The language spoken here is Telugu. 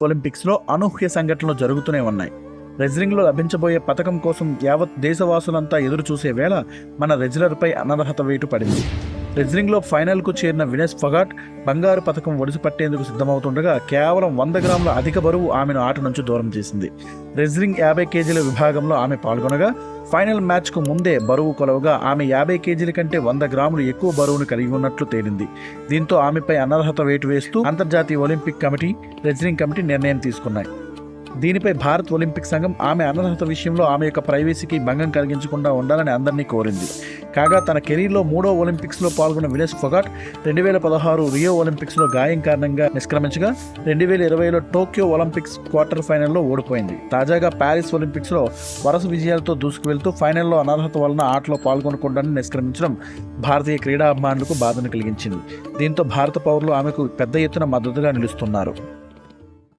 ఒలింపిక్స్లో అనూహ్య సంఘటనలు జరుగుతూనే ఉన్నాయి. రెజ్లింగ్లో లభించబోయే పథకం కోసం యావత్ దేశవాసులంతా ఎదురు చూసే వేళ మన రెజ్లర్పై అనర్హత వేటు పడింది. రెజ్లింగ్లో ఫైనల్కు చేరిన వినెస్ ఫొగాట్ బంగారు పథకం ఒడిసిపట్టేందుకు సిద్ధమవుతుండగా కేవలం 100 గ్రాముల అధిక బరువు ఆమెను ఆట నుంచి దూరం చేసింది. రెజ్లింగ్ 50 కేజీల విభాగంలో ఆమె పాల్గొనగా ఫైనల్ మ్యాచ్కు ముందే బరువు కొలవగా ఆమె 50 కేజీల కంటే 100 గ్రాములు ఎక్కువ బరువును కలిగి ఉన్నట్లు తేలింది. దీంతో ఆమెపై అనర్హత వేటు వేస్తూ అంతర్జాతీయ ఒలింపిక్ కమిటీ, రెజ్లింగ్ కమిటీ నిర్ణయం తీసుకున్నాయి. దీనిపై భారత్ ఒలింపిక్ సంఘం ఆమె అనర్హత విషయంలో ఆమె యొక్క ప్రైవసీకి భంగం కలిగించకుండా ఉండాలని అందరినీ కోరింది. కాగా తన కెరీర్లో 3వ ఒలింపిక్స్లో పాల్గొన్న వినెస్ ఫొగాట్ 2016 రియో ఒలింపిక్స్లో గాయం కారణంగా నిష్క్రమించగా 2020లో టోక్యో ఒలింపిక్స్ క్వార్టర్ ఫైనల్లో ఓడిపోయింది. తాజాగా ప్యారిస్ ఒలింపిక్స్లో వరుస విజయాలతో దూసుకువెళ్తూ ఫైనల్లో అనర్హత వలన ఆటలో పాల్గొనకుండా నిష్క్రమించడం భారతీయ క్రీడా అభిమానులకు బాధను కలిగించింది. దీంతో భారత పౌరులు ఆమెకు పెద్ద ఎత్తున మద్దతుగా నిలుస్తున్నారు.